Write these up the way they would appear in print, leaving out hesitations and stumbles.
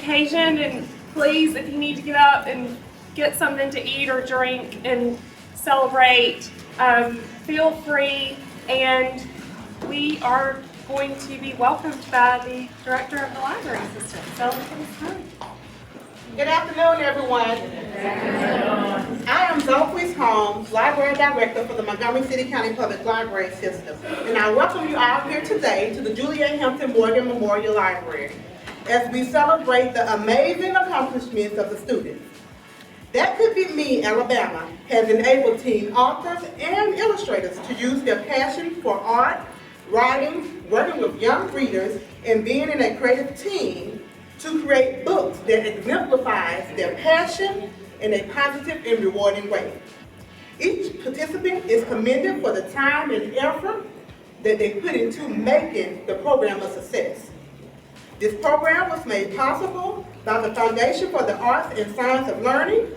occasion, and please, if you need to get up and get something to eat or drink and celebrate, feel free. And we are going to be welcomed by the director of the library system. So, good afternoon, everyone. I am Zolquist Holmes, Library Director for the Montgomery City County Public Library System, and I welcome you all here today to the Julia Hampton Morgan Memorial Library as we celebrate the amazing accomplishments of the students. That Could Be Me, Alabama has enabled teen authors and illustrators to use their passion for art, writing, working with young readers, and being in a creative team to create books that exemplifies their passion in a positive and rewarding way. Each participant is commended for the time and effort that they put into making the program a success. This program was made possible by the Foundation for the Arts and Science of Learning.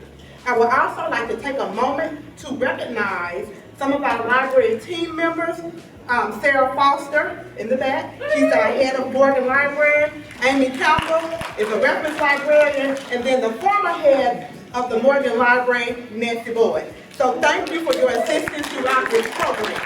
I would also like to take a moment to recognize some of our library team members. Sarah Foster in the back, she's our head of Morgan Library. Amy Campbell is a reference librarian, and then the former head of the Morgan Library, Nancy Boyd. So thank you for your assistance throughout this program.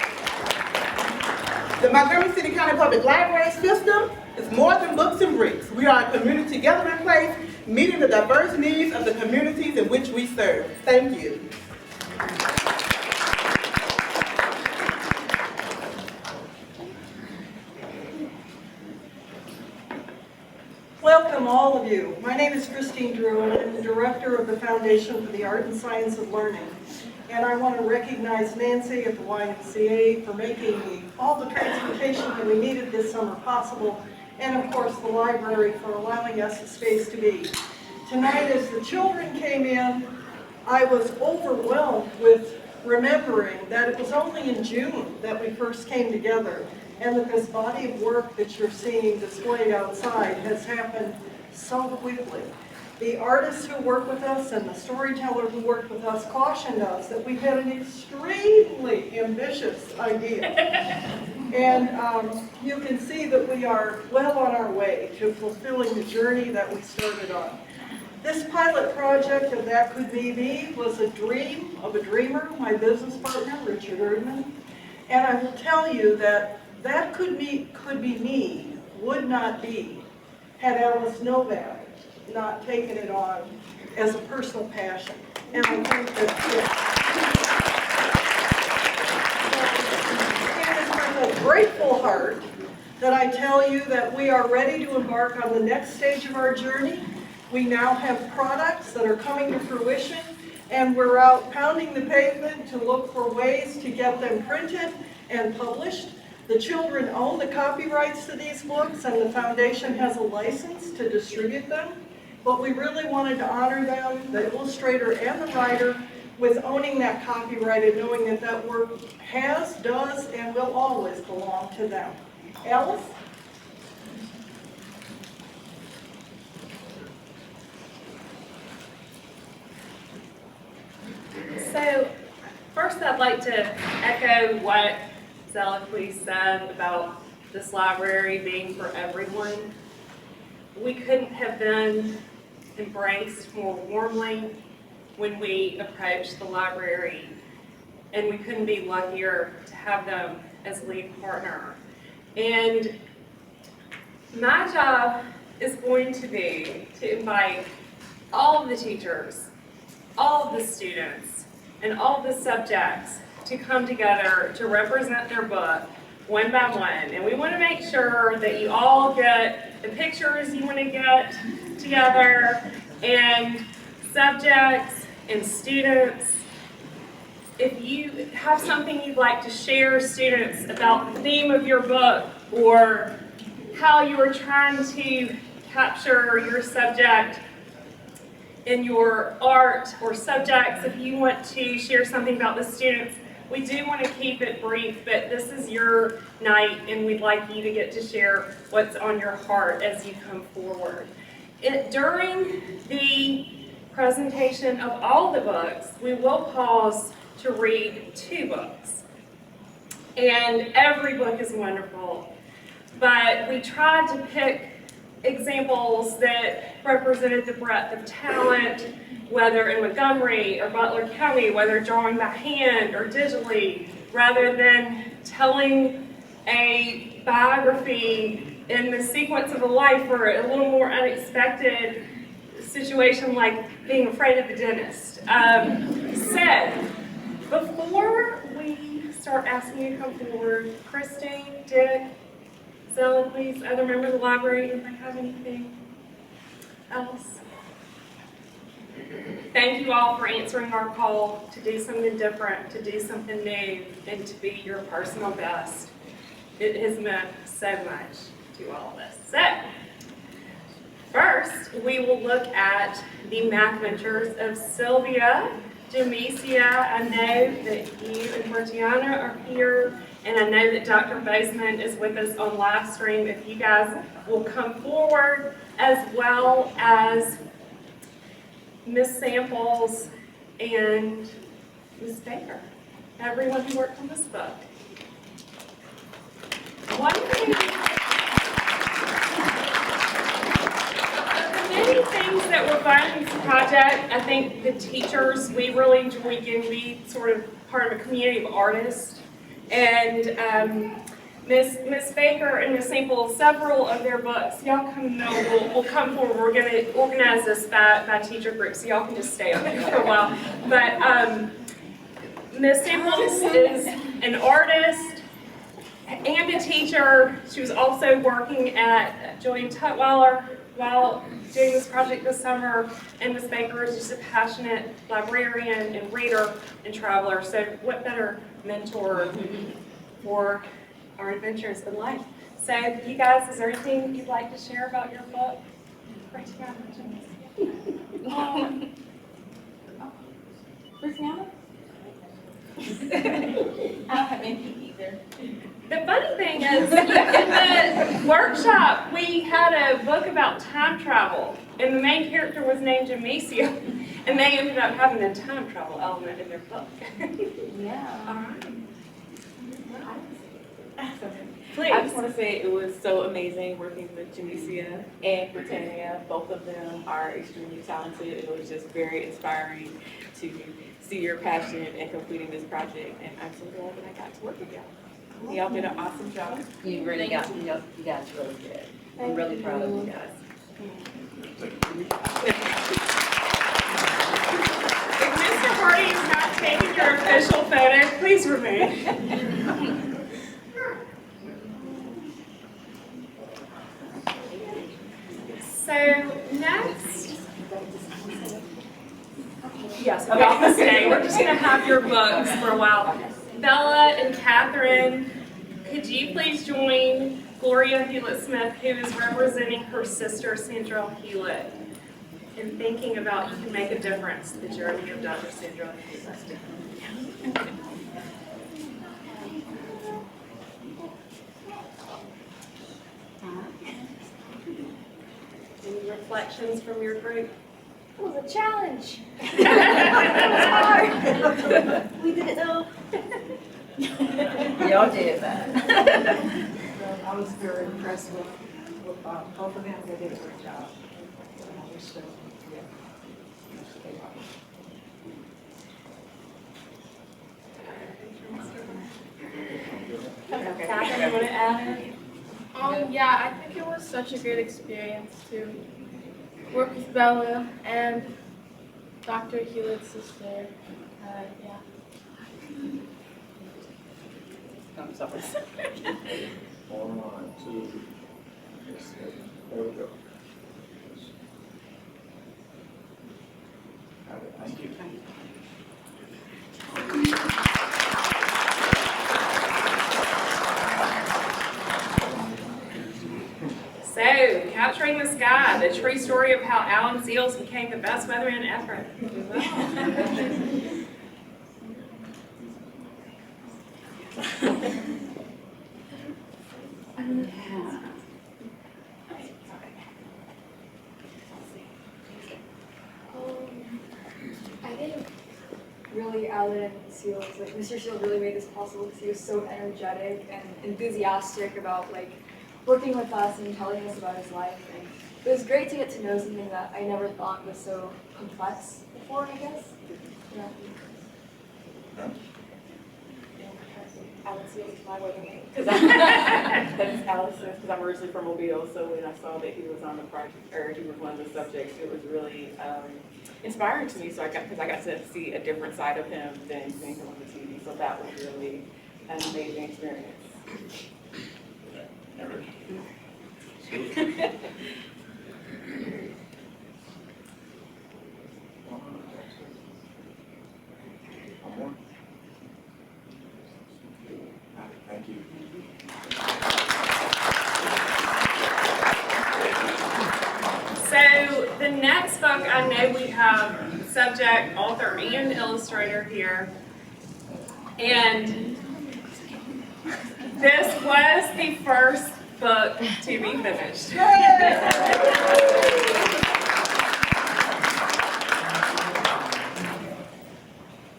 The Montgomery City County Public Library System is more than books and bricks. We are a community gathering place, meeting the diverse needs of the communities in which we serve. Thank you. Welcome, all of you. My name is Christine Drew, and I'm the director of the Foundation for the Art and Science of Learning. And I want to recognize Nancy at the YMCA for making all the transportation that we needed this summer possible, and of course the library for allowing us a space to be. Tonight, as the children came in, I was overwhelmed with remembering that it was only in June that we first came together, and that this body of work that you're seeing displayed outside has happened so quickly. The artists who work with us and the storyteller who worked with us cautioned us that we had an extremely ambitious idea. And you can see that we are well on our way to fulfilling the journey that we started on. This pilot project of That Could Be Me was a dream of a dreamer, my business partner, Richard Erdman. And I will tell you that That Could Be Me would not be had Alice Novak not taken it on as a personal passion. And I think that it is with a grateful heart that I tell you that we are ready to embark on the next stage of our journey. We now have products that are coming to fruition, and we're out pounding the pavement to look for ways to get them printed and published. The children own the copyrights to these books, and the foundation has a license to distribute them. But we really wanted to honor them, the illustrator and the writer, with owning that copyright and knowing that that work has, does, and will always belong to them. Alice? So first I'd like to echo what Zolquist said about this library being for everyone. We couldn't have been embraced more warmly when we approached the library, and we couldn't be luckier to have them as lead partner. And my job is going to be to invite all of the teachers, all of the students, and all of the subjects to come together to represent their book one by one. And we want to make sure that you all get the pictures you want to get together, and subjects and students. If you have something you'd like to share, students, about the theme of your book or how you are trying to capture your subject in your art or subjects, if you want to share something about the students, we do want to keep it brief, but this is your night, and we'd like you to get to share what's on your heart as you come forward. During the presentation of all the books, we will pause to read 2 books. And every book is wonderful, but we tried to pick examples that represented the breadth of talent, whether in Montgomery or Butler County, whether drawing by hand or digitally, rather than telling a biography in the sequence of a life or a little more unexpected situation like being afraid of the dentist. So, before we start asking you to come forward, Christine, Dick, Zella, please, other members of the library, anybody have anything else? Thank you all for answering our call to do something different, to do something new, and to be your personal best. It has meant so much to all of us. So, first, we will look at the math ventures of Sylvia Jamesia. I know that you and Virginia are here, and I know that Dr. Bozeman is with us on live stream. If you guys will come forward, as well as Miss Samples and Miss Baker, everyone who worked on this book. One thing, many things that were fun in this project, I think the teachers, we really enjoyed getting to be sort of part of a community of artists. And Miss Baker and Miss Samples, several of their books, y'all come will come forward. We're going to organize this by teacher group, so y'all can just stay up here for a while. But Miss Samples is an artist and a teacher. She was also working at Julian Tutwiler while doing this project this summer. And Miss Baker is just a passionate librarian and reader and traveler. So what better mentor for our adventures in life? So you guys, is there anything you'd like to share about your book? Christiana? I don't have anything either. The funny thing is, in the workshop, we had a book about time travel, and the main character was named Jamesia, and they ended up having a time travel element in their book. Yeah. All right. I just want to say it was so amazing working with Jamesia and Britannia. Both of them are extremely talented. It was just very inspiring to see your passion in completing this project, and I'm so glad that I got to work with y'all. Y'all did an awesome job. You really got, you guys really good. I'm really proud of you guys. If Mr. Hardy is not taking your official photo, please remain. So next, yes, y'all can stay. We're just gonna have your books for a while. Bella and Catherine, could you please join Gloria Hewlett-Smith, who is representing her sister, Sandra Hewlett, in thinking about You Can Make a Difference, the journey of Dr. Sandra Hewlett. Any reflections from your group? It was a challenge. It was hard. We did it though. Y'all did that. I was very impressed with both of them. They did a great job. I wish that, Catherine, you want to add? Yeah, I think it was such a great experience to work with Bella and Dr. Hewlett's sister. Yeah. I'm sorry. Online too. There we go. Thank you. So, Capturing the Sky, the true story of how Alan Seals became the best weatherman ever. I think really Alan Seals, like Mr. Seals really made this possible because he was so energetic and enthusiastic about like working with us and telling us about his life, and It was great to get to know something that I never thought was so complex before, I guess. Yeah. Alex is my wedding name. That's Alex, because I'm originally from Mobile, so when I saw that he was on the project, or he was one of the subjects, it was really inspiring to me. So because I got to see a different side of him than seeing him on the TV. So that was really an amazing experience. One more? Thank you. So the next book, I know we have subject, author, and illustrator here. And this was the first book to be finished.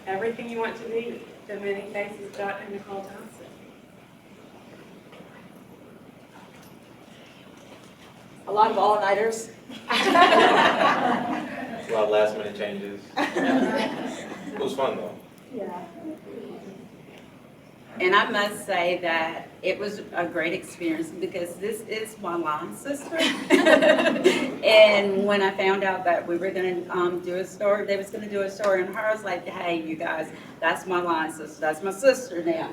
Everything you want to be, The Many Faces of Dr. Nicole Thompson. A lot of all-nighters. A lot of last minute changes. It was fun though. Yeah. And I must say that it was a great experience because this is my line sister. And when I found out that we were going to do a story, they was going to do a story on her, I was like, hey, you guys, that's my line sister. That's my sister now.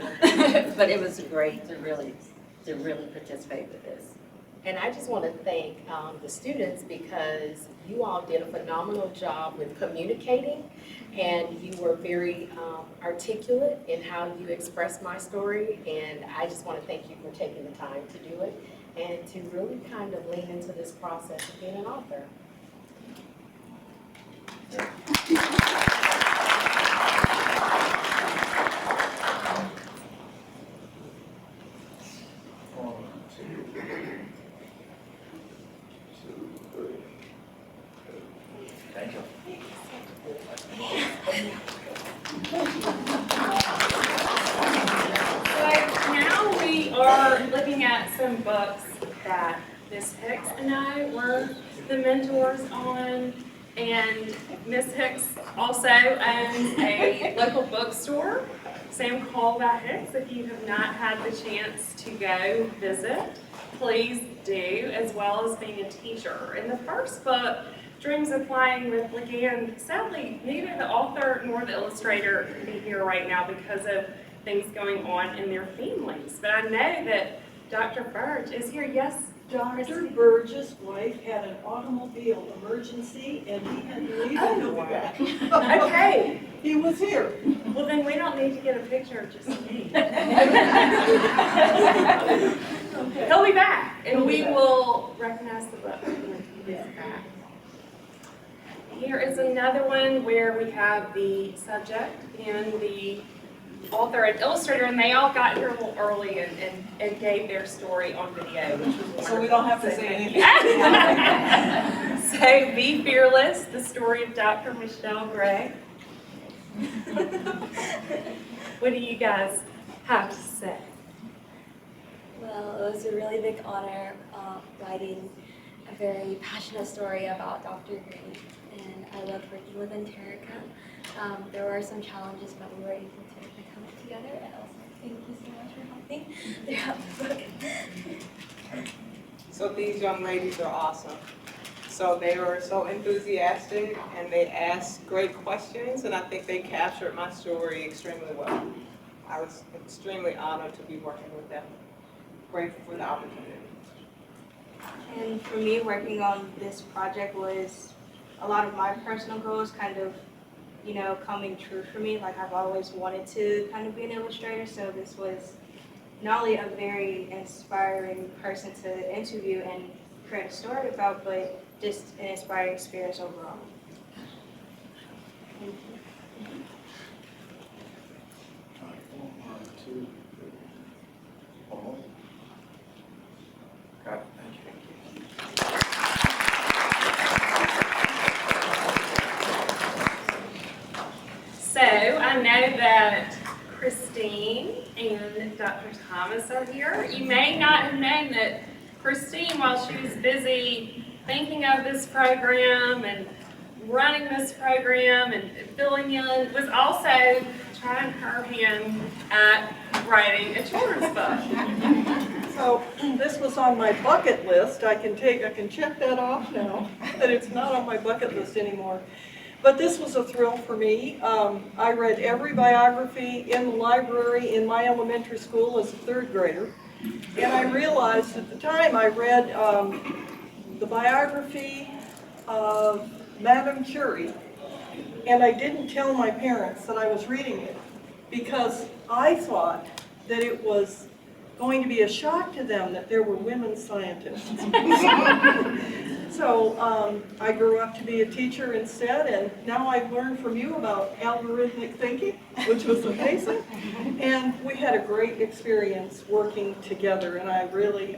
But it was great to really participate with this. And I just want to thank the students because you all did a phenomenal job with communicating, and you were very articulate in how you expressed my story, and I just want to thank you for taking the time to do it and to really kind of lean into this process of being an author. Thank you. So now we are looking at some books that Ms. Hicks and I were the mentors on. And Ms. Hicks also owns a local bookstore, Sam Call by Hicks. If you have not had the chance to go visit, please do, as well as being a teacher. In the first book, Dreams of Flying with LeGan, sadly, neither the author nor the illustrator can be here right now because of things going on in their families. But I know that Dr. Burge is here. Yes, Dr. Burge's wife had an automobile emergency and he had to leave and he'll be back. Okay. He was here. Well, then we don't need to get a picture of just me. He'll be back, and we will recognize the book when he is back. Here is another one where we have the subject and the author and illustrator, and they all got here a little early and gave their story on video, which was wonderful. So we don't have to say anything. So, Be Fearless, the story of Dr. Michelle Gray. What do you guys have to say? Well, it was a really big honor writing a very passionate story about Dr. Gray, and I loved working with Enterica. There were some challenges, but we were able to come together, and also thank you so much for helping throughout the book. So these young ladies are awesome. So they were so enthusiastic and they asked great questions, and I think they captured my story extremely well. I was extremely honored to be working with them. Grateful for the opportunity. And for me, working on this project was a lot of my personal goals kind of, you know, coming true for me. Like, I've always wanted to kind of be an illustrator, so this was not only a very inspiring person to interview and create a story about, but just an inspiring experience overall. Thank you. All right, 1, 2, 3. Almost. Got it, thank you. So I know that Christine and Dr. Thomas are here. You may not have known that Christine, while she was busy thinking of this program and running this program and filling in was also trying her hand at writing a children's book. So this was on my bucket list. I can check that off now, that it's not on my bucket list anymore. But this was a thrill for me. I read every biography in the library in my elementary school as a third grader. And I realized at the time I read the biography of Madame Curie, and I didn't tell my parents that I was reading it because I thought that it was going to be a shock to them that there were women scientists. So I grew up to be a teacher instead, and now I've learned from you about algorithmic thinking, which was amazing. And we had a great experience working together, and I really,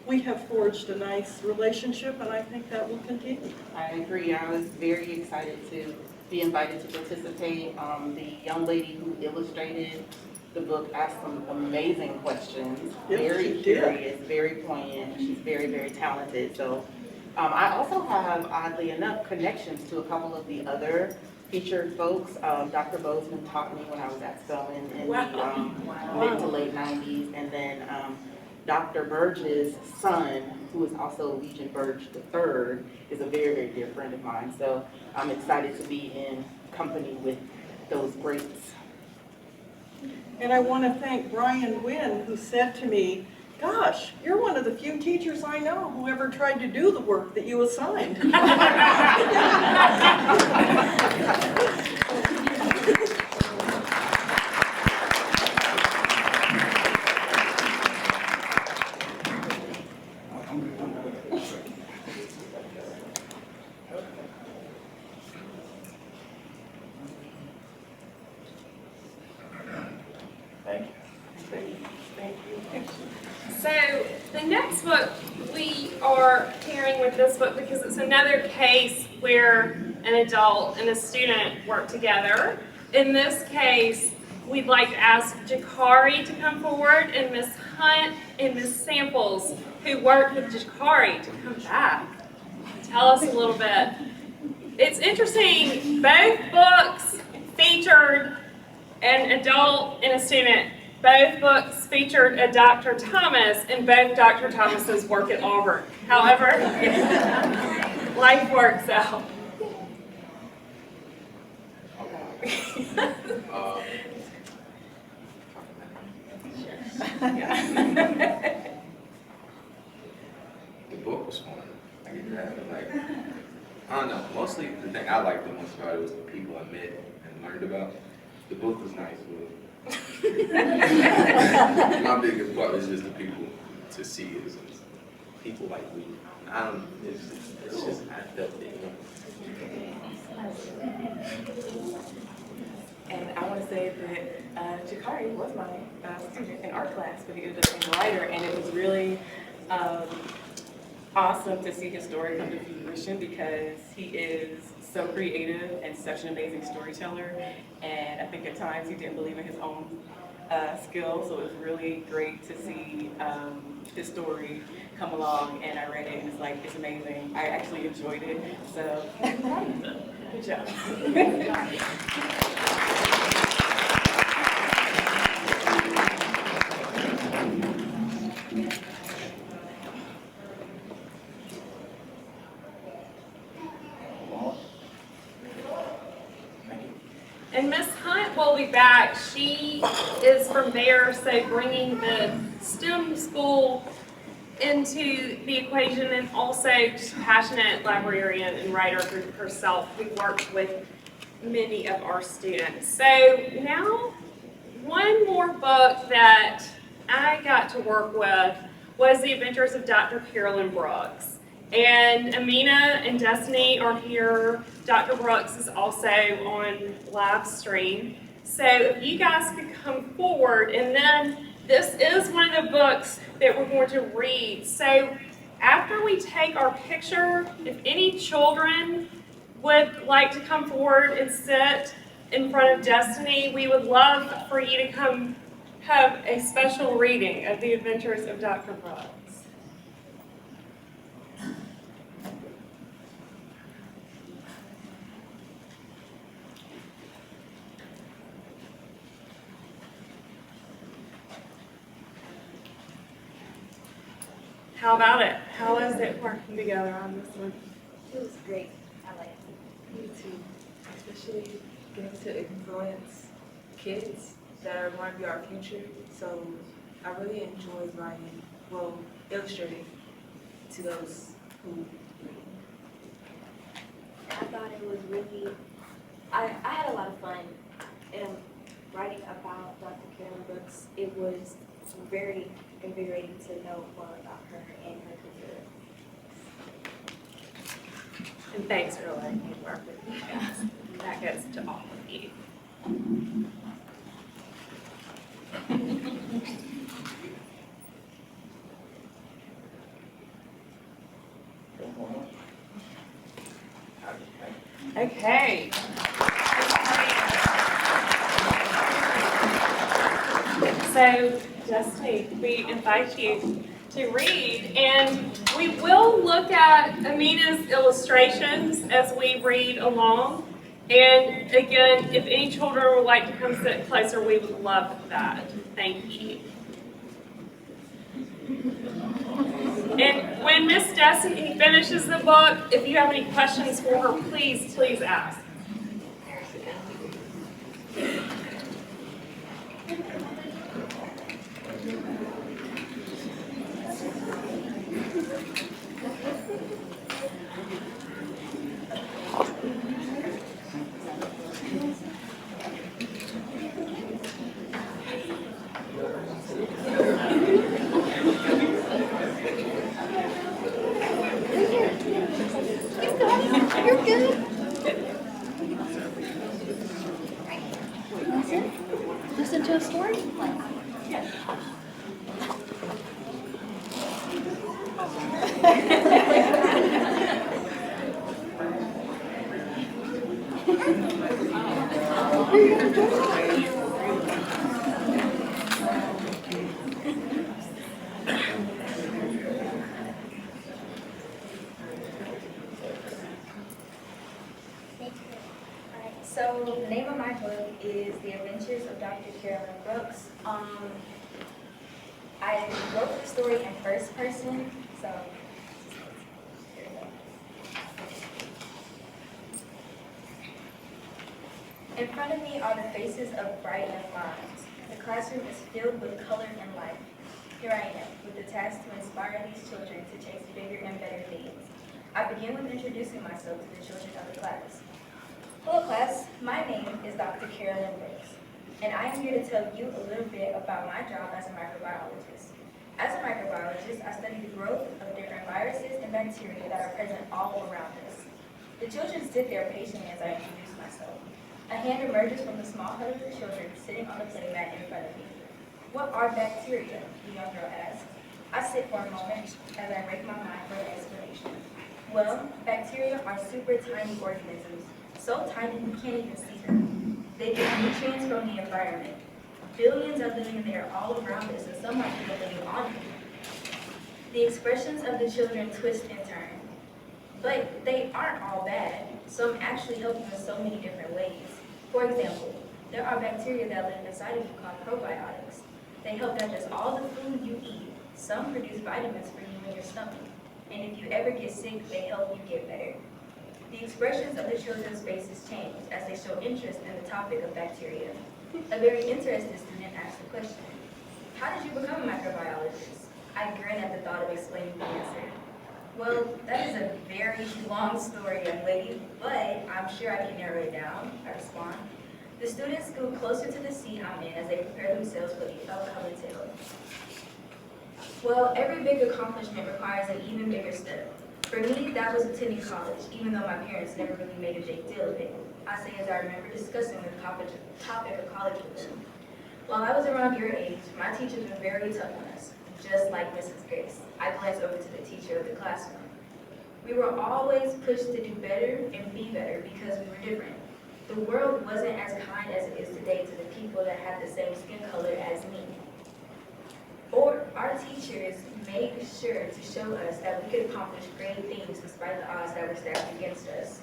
we have forged a nice relationship, and I think that will continue. I agree. I was very excited to be invited to participate. The young lady who illustrated the book asked some amazing questions, very curious, very poignant. She's very, very talented. So I also have, oddly enough, connections to a couple of the other featured folks. Dr. Bozeman taught me when I was at Spelman in the mid to late 90s. And then Dr. Burge's son, who is also Legion Burge III, is a very, very dear friend of mine. So I'm excited to be in company with those greats. And I want to thank Brian Wynn, who said to me, "Gosh, you're one of the few teachers I know who ever tried to do the work that you assigned." So the next book, we are pairing with this book because it's another case where an adult and a student work together. In this case, we'd like to ask Jakari to come forward and Miss Hunt and Miss Samples, who worked with Jakari, to come back. Tell us a little bit. It's interesting, both books featured an adult and a student. Both books featured a Dr. Thomas, and both Dr. Thomases work at Auburn. However, life works out. The book was fun. I get that. Like, I don't know. Mostly the thing I liked the most about it was the people I met and learned about. The book was nice, but my biggest part is just the people to see it. It's people like we. I don't. It's just I felt it. And I want to say that Jakari was my student in art class, but he ended up being a writer, and it was really awesome to see his story come to fruition because he is so creative and such an amazing storyteller. And I think at times he didn't believe in his own skills, so it was really great to see his story come along. And I read it, and it's amazing. I actually enjoyed it. So, good job. And Miss Hunt will be back. She is from there, so bringing the STEM school into the equation, and also just passionate librarian and writer herself who works with many of our students. So now, one more book that I got to work with was The Adventures of Dr. Carolyn Brooks. And Amina and Destiny are here. Dr. Brooks is also on live stream. So if you guys could come forward, and then this is one of the books that we're going to read. So after we take our picture, if any children would like to come forward and sit in front of Destiny, we would love for you to come have a special reading of The Adventures of Dr. Brooks. How about it? How is it working together on this one? It was great. I like it. Me too, especially getting to influence kids that are going to be our future. So I really enjoyed writing, well, illustrating to those who I thought it was really, I had a lot of fun writing about Dr. Carolyn Brooks. It was very invigorating to know more about her and her career. And thanks for letting me work with you guys. That goes to all of you. Okay. So, Justine, we invite you to read, and we will look at Amina's illustrations as we read along. And again, if any children would like to come sit closer, we would love that. Thank you. And when Miss Destiny finishes the book, if you have any questions for her, please ask. You're good. Listen to a story? So the name of my book is The Adventures of Dr. Carolyn Brooks. I wrote the story in first person, so here we go. In front of me are the faces of bright young minds. The classroom is filled with color and life. Here I am, with the task to inspire these children to chase bigger and better things. I begin with introducing myself to the children of the class. Hello class, my name is Dr. Carolyn Brooks, and I am here to tell you a little bit about my job as a microbiologist. As a microbiologist, I study the growth of different viruses and bacteria that are present all around us. The children sit there patiently as I introduce myself. A hand emerges from the small huddle of children sitting on the playmat in front of me. What are bacteria? The young girl asks. I sit for a moment as I break my mind for an explanation. Well, bacteria are super tiny organisms, so tiny you can't even see them. They get nutrients from the environment. Billions are living there all around us, and some are even living on them. The expressions of the children twist and turn. But they aren't all bad. Some actually help you in so many different ways. For example, there are bacteria that live inside of you called probiotics. They help digest all the food you eat. Some produce vitamins for you in your stomach. And if you ever get sick, they help you get better. The expressions of the children's faces change as they show interest in the topic of bacteria. A very interested student asked the question, how did you become a microbiologist? I grin at the thought of explaining the answer. Well, that is a very long story, young lady, but I'm sure I can narrow it down, I respond. The students scoot closer to the seat I'm in as they prepare themselves for the upcoming tale. Well, every big accomplishment requires an even bigger step. For me, that was attending college, even though my parents never really made a big deal of it. I say as I remember discussing the topic of college with them. While I was around your age, my teachers were very tough on us, just like Mrs. Grace. I glanced over to the teacher of the classroom. We were always pushed to do better and be better because we were different. The world wasn't as kind as it is today to the people that had the same skin color as me. Or our teachers made sure to show us that we could accomplish great things despite the odds that were stacked against us.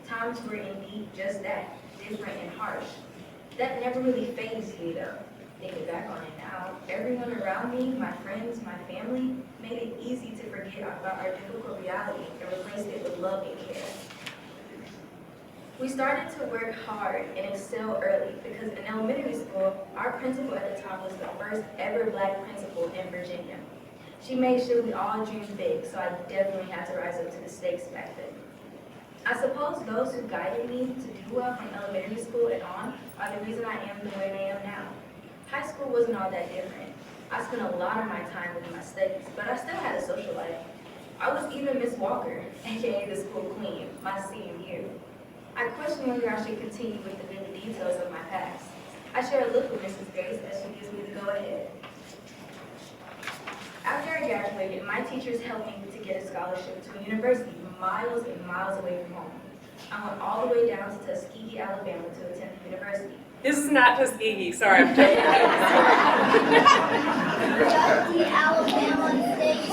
Times were indeed just that, different and harsh. That never really fazed me though. Thinking back on it now, everyone around me, my friends, my family, made it easy to forget about our difficult reality and replaced it with love and care. We started to work hard and excel early because in elementary school, our principal at the time was the first ever Black principal in Virginia. She made sure we all dreamed big, so I definitely had to rise up to the stakes back then. I suppose those who guided me to do well from elementary school and on are the reason I am the way I am now. High school wasn't all that different. I spent a lot of my time with my studies, but I still had a social life. I was even Miss Walker, aka the school queen, my senior year. I question whether I should continue with the vivid details of my past. I share a look with Mrs. Grace as she gives me the go-ahead. After I graduated, my teachers helped me to get a scholarship to a university miles and miles away from home. I went all the way down to Tuskegee, Alabama to attend the university. This is not Tuskegee, sorry. I'm joking. Tuskegee, Alabama State.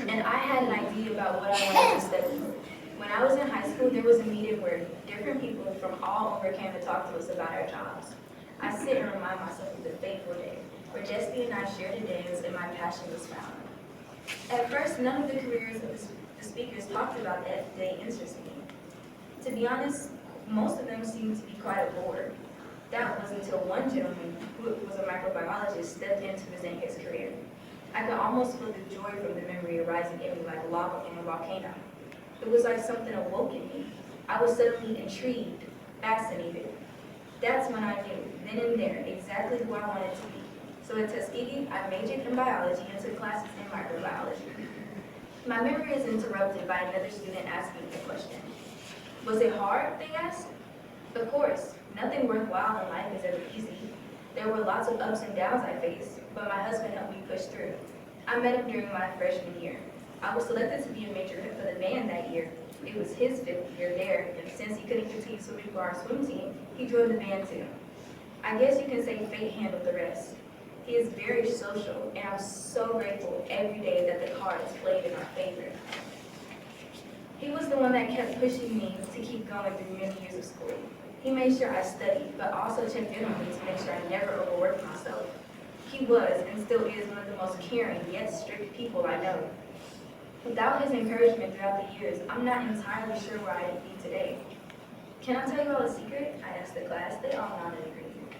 And I had an idea about what I wanted to study. When I was in high school, there was a meeting where different people from all over came to talk to us about our jobs. I sit and remind myself of the fateful day, where Destiny and I shared a dance and my passion was found. At first, none of the careers of the speakers talked about that day interested me. To be honest, most of them seemed to be quite a bore. That was until one gentleman, who was a microbiologist, stepped in to present his career. I could almost feel the joy from the memory arising in me like lava in a volcano. It was like something awoke in me. I was suddenly intrigued, fascinated. That's when I knew, then and there, exactly who I wanted to be. So at Tuskegee, I majored in biology and took classes in microbiology. My memory is interrupted by another student asking me a question. Was it hard, they asked? Of course, nothing worthwhile in life is ever easy. There were lots of ups and downs I faced, but my husband helped me push through. I met him during my freshman year. I was selected to be a major for the band that year. It was his 5th year there, and since he couldn't continue swimming for our swim team, he joined the band too. I guess you can say fate handled the rest. He is very social, and I'm so grateful every day that the cards played in our favor. He was the one that kept pushing me to keep going through many years of school. He made sure I studied, but also checked in on me to make sure I never overworked myself. He was, and still is, one of the most caring, yet strict people I know. Without his encouragement throughout the years, I'm not entirely sure where I'd be today. Can I tell you all a secret? I asked the class. They all nodded agreement.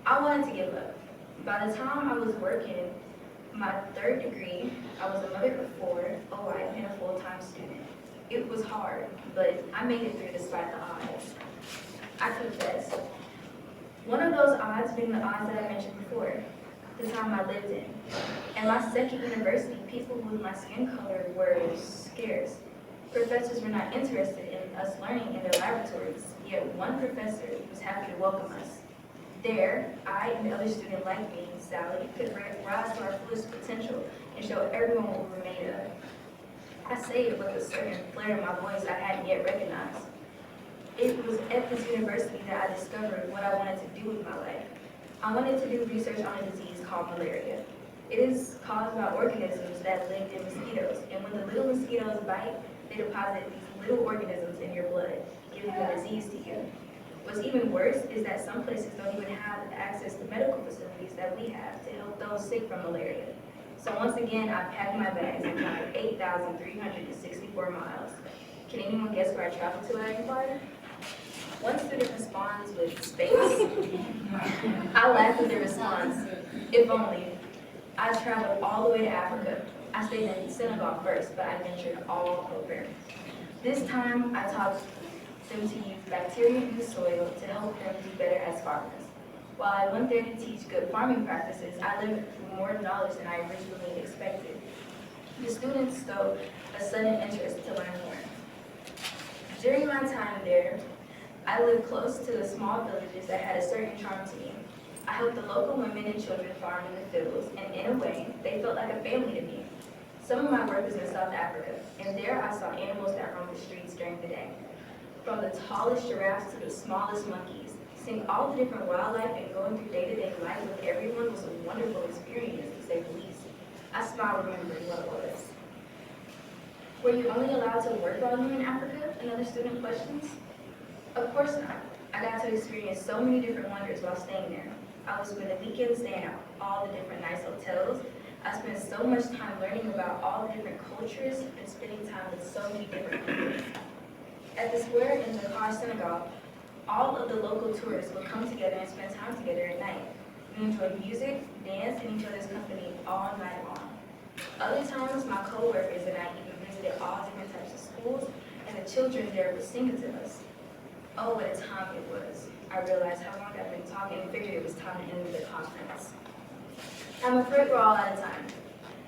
I wanted to give up. By the time I was working my 3rd degree, I was a mother of 4, a wife, and a full-time student. It was hard, but I made it through despite the odds. I confess. One of those odds being the odds that I mentioned before, the time I lived in. At my 2nd university, people with my skin color were scarce. Professors were not interested in us learning in their laboratories, yet one professor was happy to welcome us. There, I and the other student like me, Sally, could rise to our fullest potential and show everyone what we were made of. I say it with a certain flair in my voice I hadn't yet recognized. It was at this university that I discovered what I wanted to do with my life. I wanted to do research on a disease called malaria. It is caused by organisms that live in mosquitoes, and when the little mosquitoes bite, they deposit these little organisms in your blood, giving the disease to you. What's even worse is that some places don't even have access to medical facilities that we have to help those sick from malaria. So once again, I packed my bags and counted 8,364 miles. Can anyone guess where I traveled to, I inquired? One student responds with space. I laughed at the response. If only. I traveled all the way to Africa. I stayed in Senegal first, but I ventured all over. This time, I taught them to use bacteria in the soil to help them do better as farmers. While I went there to teach good farming practices, I learned more knowledge than I originally expected. The students showed a sudden interest to learn more. During my time there, I lived close to the small villages that had a certain charm to me. I helped the local women and children farm in the fields, and in a way, they felt like a family to me. Some of my work was in South Africa, and there I saw animals that roamed the streets during the day. From the tallest giraffes to the smallest monkeys, seeing all the different wildlife and going through day-to-day life with everyone was a wonderful experience, to say the least. I smiled remembering what it was. Were you only allowed to work while you were in Africa? Another student questions. Of course not. I got to experience so many different wonders while staying there. I would spend the weekends staying at all the different nice hotels. I spent so much time learning about all the different cultures and spending time with so many different people. At the square in Dakar, Senegal, all of the local tourists would come together and spend time together at night. We enjoyed music, dance, and each other's company all night long. Other times, my coworkers and I even visited all different types of schools, and the children there would sing to us. Oh, what a time it was. I realized how long I've been talking and figured it was time to end the conference. I'm afraid we're all out of time.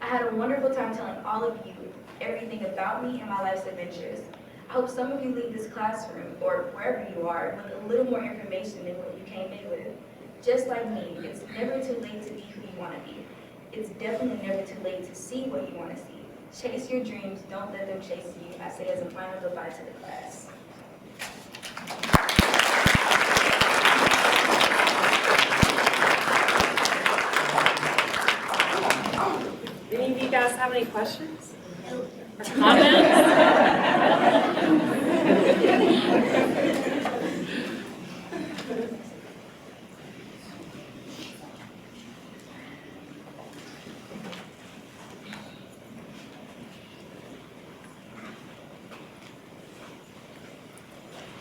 I had a wonderful time telling all of you everything about me and my life's adventures. I hope some of you leave this classroom, or wherever you are, with a little more information than what you came in with. Just like me, it's never too late to be who you want to be. It's definitely never too late to see what you want to see. Chase your dreams, don't let them chase you. I say as a final goodbye to the class. Any of you guys have any questions? Or comments?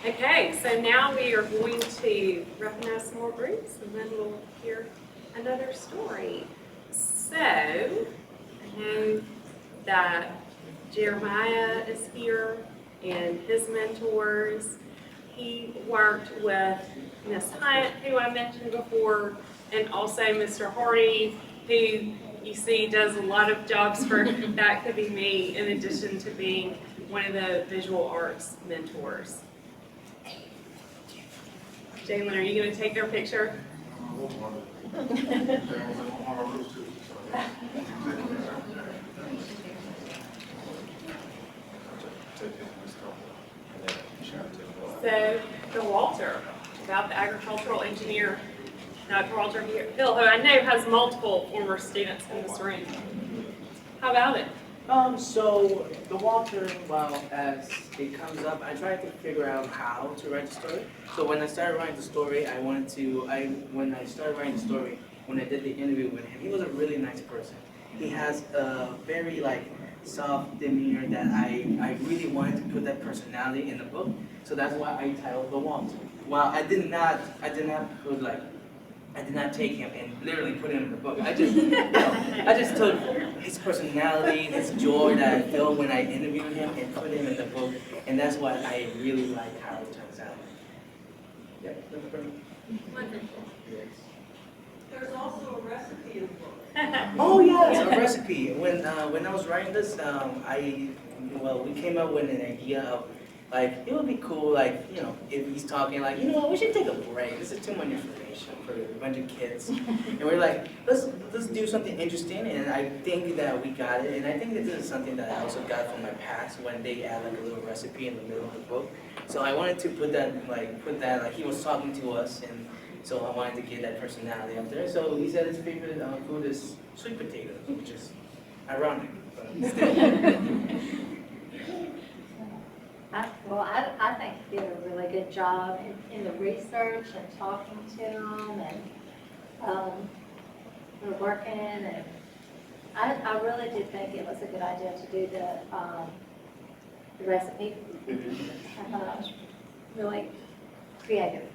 Okay, so now we are going to recognize some more groups and then we'll hear another story. So, I know that Jeremiah is here and his mentors. He worked with Miss Hunt, who I mentioned before, and also Mr. Hardy, who you see does a lot of jobs for That Could Be Me, in addition to being one of the visual arts mentors. Jalen, are you going to take their picture? So, the Walter, about the agricultural engineer, Dr. Walter Hill, who I know has multiple former students in this room. How about it? So the Walter, well, as it comes up, I try to figure out how to write the story. So when I started writing the story, when I started writing the story, when I did the interview with him, he was a really nice person. He has a very soft demeanor that I really wanted to put that personality in the book. So that's why I titled The Walter. Well, I did not take him and literally put him in the book. I just took his personality, his joy that I felt when I interviewed him and put him in the book. And that's why I really like how it turns out. Yeah, that's pretty. Wonderful. There's also a recipe in the book. Oh yes, a recipe. When I was writing this, we came up with an idea of it would be cool, if he's talking we should take a break. This is too much information for a bunch of kids. And we're like, let's do something interesting. And I think that we got it. And I think that this is something that I also got from my past when they add a little recipe in the middle of the book. So I wanted to put that he was talking to us, and so I wanted to get that personality up there. So he said his favorite food is sweet potatoes, which is ironic, but still. I think you did a really good job in the research and talking to them, and we're working, and I really did think it was a good idea to do the recipe. I thought it was really creative.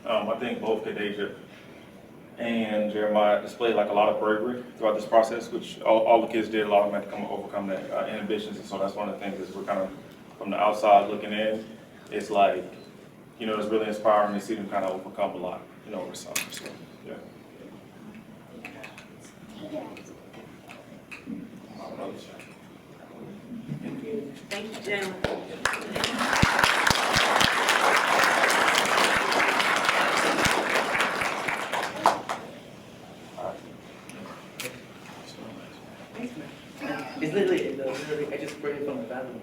I think both Khadijah and Jeremiah displayed a lot of bravery throughout this process, which all the kids did. A lot of them had to overcome their inhibitions, and so that's one of the things is we're kind of from the outside looking in. It's it's really inspiring to see them kind of overcome a lot, over summer. So yeah. Thank you, Jalen. It's literally, I just sprayed it from the bathroom.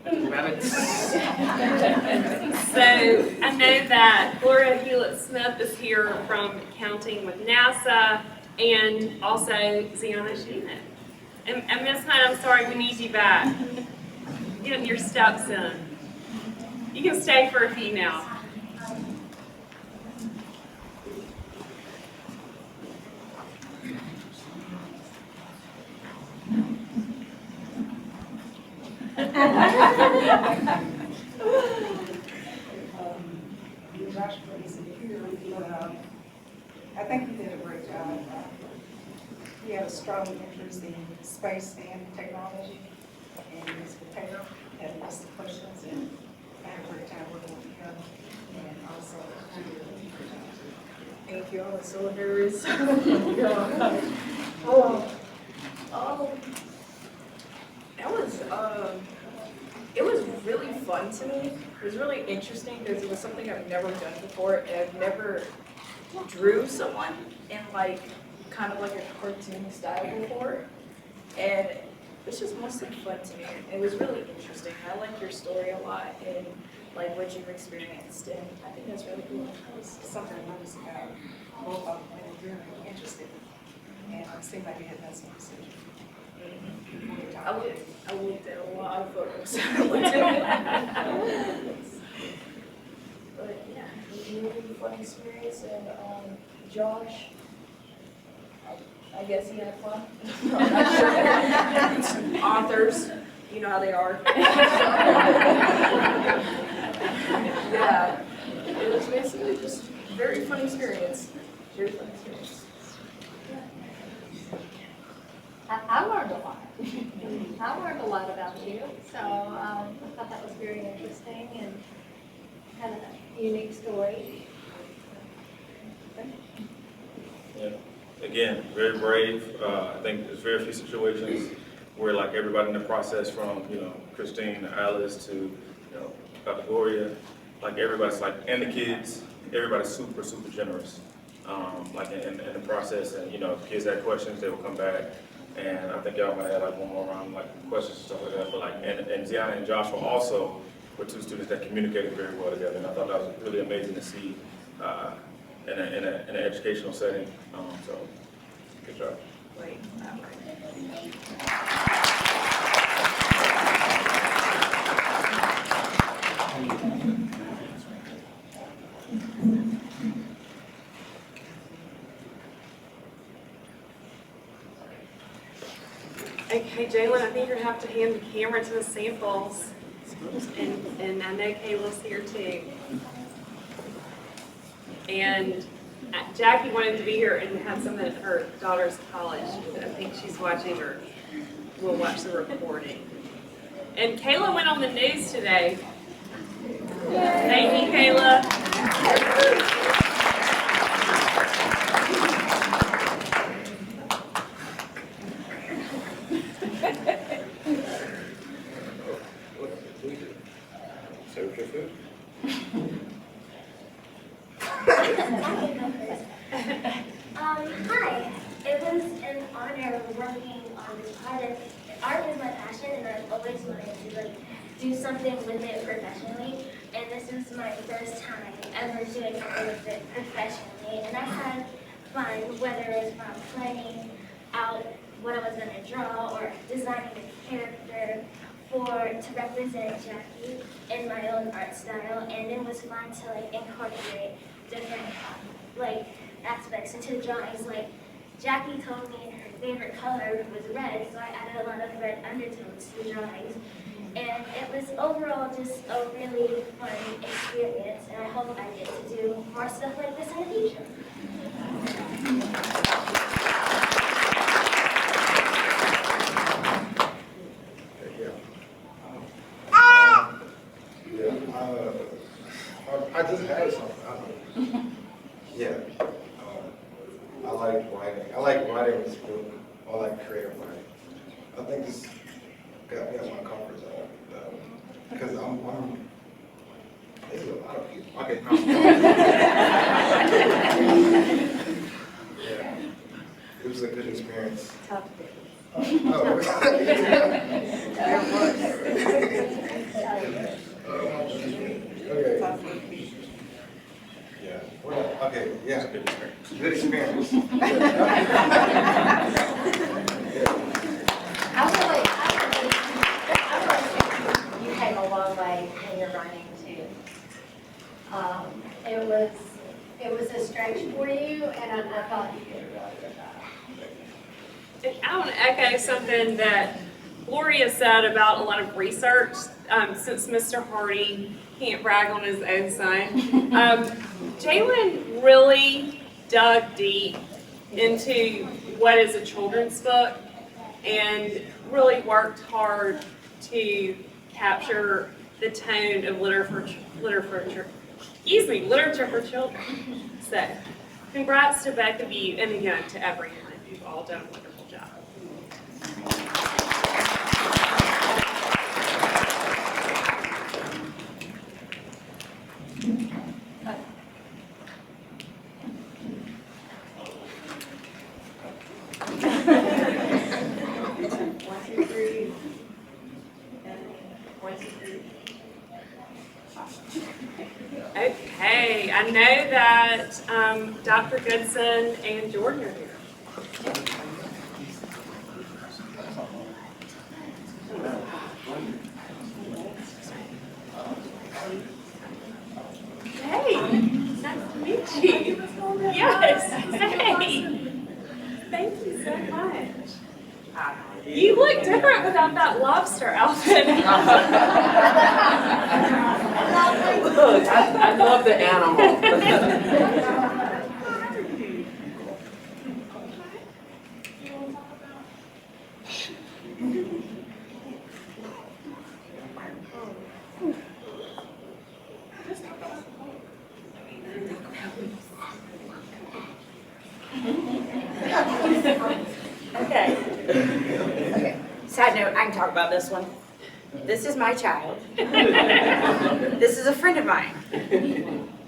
So I know that Gloria Hewlett-Smith is here from Accounting with NASA, and also Ziana Sheehan. And Ms. Hunt, I'm sorry, we need you back. Getting your steps in. You can stay for a few now. Josh Grace here, but I think he did a great job. He had a strong interest in space and technology, and he was prepared, had a list of questions, and had a great time working with him. And also, thank you all, the so nervous. It was really fun to me. It was really interesting because it was something I've never done before, and I've never drew someone in like kind of like a cartoon style before. And it's just mostly fun to me. It was really interesting. I like your story a lot and like what you've experienced, and I think that's really cool. That was something I was both of them and very interested in. And it seemed like we had done some research. I looked at a lot of photos. But yeah, it was a really fun experience, and Josh, I guess he had fun. Authors, you know how they are. Yeah, it was basically just a very fun experience. Very fun experience. I learned a lot. I learned a lot about you, so I thought that was very interesting and had a unique story. Yeah. Again, very brave. I think there's very few situations where like everybody in the process from, Christine to Alice to, Dr. Gloria, like everybody's like, and the kids, everybody's super, super generous. Like in the process, and kids had questions, they would come back. And I think y'all might have like one more round, like questions and stuff like that. But like, and Ziana and Joshua also were two students that communicated very well together. And I thought that was really amazing to see in an educational setting. So, good job. Okay, Jalen, I think you're gonna have to hand the camera to the samples. And I know Kayla's here too. And Jackie wanted to be here and have some at her daughter's college. I think she's watching or will watch the recording. And Kayla went on the news today. Thank you, Kayla. Serve your food. Hi. It was an honor working on this project. Art is my passion, and I've always wanted to do something with it professionally. And this is my first time ever doing something with it professionally. And I had fun, whether it was from planning out what I was going to draw or designing a character to represent Jackie in my own art style. And it was fun to incorporate different aspects into the drawings. Jackie told me her favorite color was red, so I added a lot of red undertones to the drawings. And it was overall just a really fun experience, and I hope I get to do more stuff like this in the future. I just had something. Yeah. I like writing. I like writing this book. I like creative writing. I think this got me out of my comfort zone. Because there's a lot of people. Okay. Yeah. It was a good experience. Tough. Okay. Yeah. Well, okay. Yeah. Good experience. I really think you came a long way in your writing too. It was a stretch for you, and I thought you did a really good job. And I want to echo something that Gloria said about a lot of research, since Mr. Hardy can't brag on his own son, Jalen really dug deep into what is a children's book and really worked hard to capture the tone of literature for children. So, congrats to both of you, and again, to everyone. You've all done a wonderful job. Okay, I know that Dr. Goodson and Jordan are here. Hey, nice to meet you. Yes, hey. Thank you so much. You look different without that lobster outfit. Look, I love the animal. Okay. Side note, I can talk about this one. This is my child. This is a friend of mine.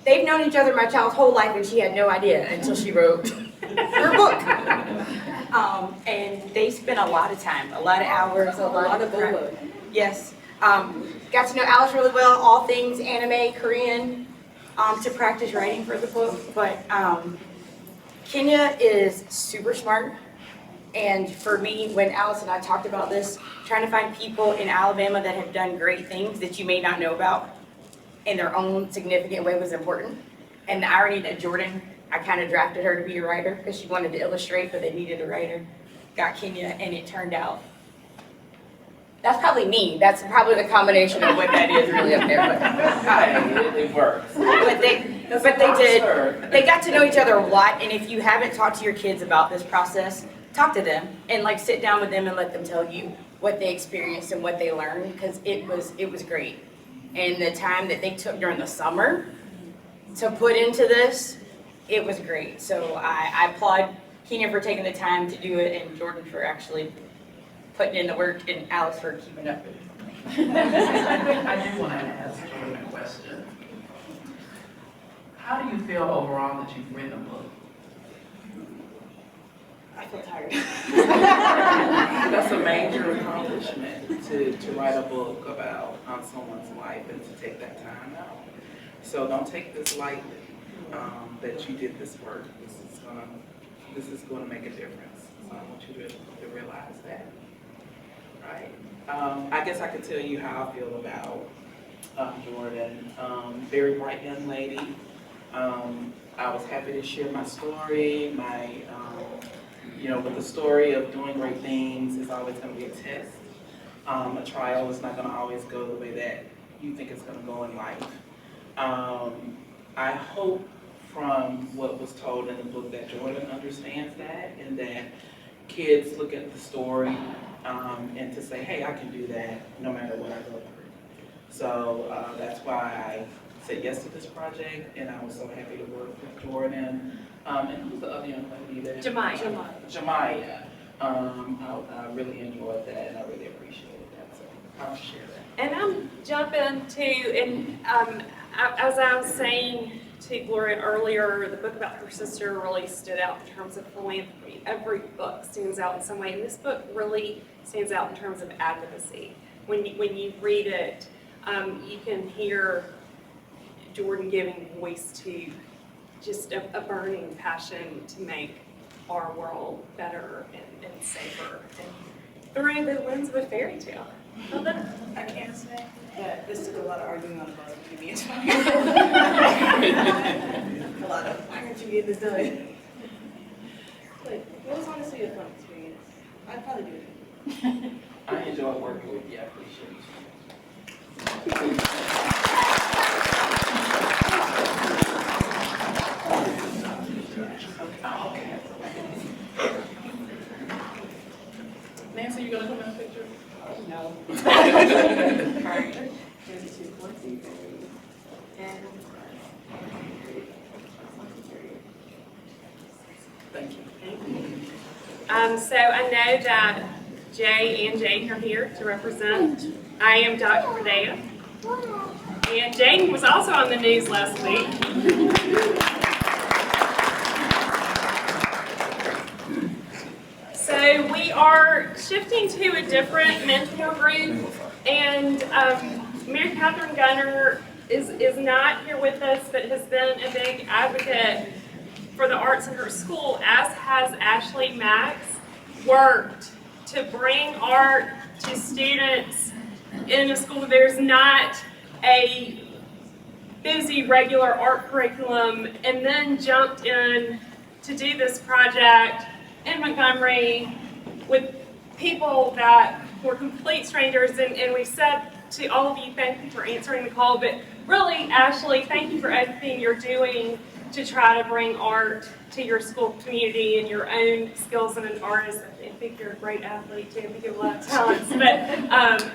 They've known each other my child's whole life, and she had no idea until she wrote her book. And they spent a lot of time, a lot of hours, a lot of work. Yes. Got to know Alice really well, all things anime, Korean, to practice writing for the book. But Kenya is super smart. And for me, when Alice and I talked about this, trying to find people in Alabama that have done great things that you may not know about in their own significant way was important. And the irony that Jordan, I kind of drafted her to be a writer because she wanted to illustrate, but they needed a writer. Got Kenya, and it turned out. That's probably me. That's probably the combination of what that is really up there. But, It works. but they did. They got to know each other a lot. And if you haven't talked to your kids about this process, talk to them and like sit down with them and let them tell you what they experienced and what they learned, because it was great. And the time that they took during the summer to put into this, it was great. So I applaud Kenya for taking the time to do it, and Jordan for actually putting in the work, and Alex for keeping up with it. I do want to ask Jordan a question. How do you feel overall that you've written a book? I feel tired. That's a major accomplishment to write a book about someone's life and to take that time out. So don't take this lightly, that you did this work. This is going to make a difference. So I want you to realize that, right? I guess I could tell you how I feel about Jordan. Very bright young lady. I was happy to share my story, but the story of doing great things is always going to be a test. A trial is not going to always go the way that you think it's going to go in life. I hope from what was told in the book that Jordan understands that, and that kids look at the story and to say, hey, I can do that no matter what I go through. So that's why I said yes to this project, and I was so happy to work with Jordan. And who's the other young lady there? Jemiah. I really enjoyed that, and I really appreciated that, so I'll share that. And I'm jumping too, and as I was saying to Gloria earlier, the book about her sister really stood out in terms of philanthropy. Every book stands out in some way, and this book really stands out in terms of advocacy. When you read it, you can hear Jordan giving voice to just a burning passion to make our world better and safer, and through the lens of a fairy tale. I can't say that this took a lot of arguing on the part of me. A lot of, why aren't you getting this done? But it was honestly a fun experience. I'd probably do it. I enjoyed enjoyed working with you. I appreciate you. Nancy, you gonna come in a picture? No. Thank you. So I know that Jay and Jane are here to represent. I am Dr. Redea. And Jane was also on the news last week. So we are shifting to a different mentor group, and Mary Catherine Gunner is not here with us, but has been a big advocate for the arts in her school, as has Ashley Max, worked to bring art to students in a school where there's not a busy regular art curriculum, and then jumped in to do this project in Montgomery with people that were complete strangers. And we said to all of you, thank you for answering the call, but really, Ashley, thank you for everything you're doing to try to bring art to your school community and your own skills as an artist. I think you're a great athlete too. I think you have a lot of talents, but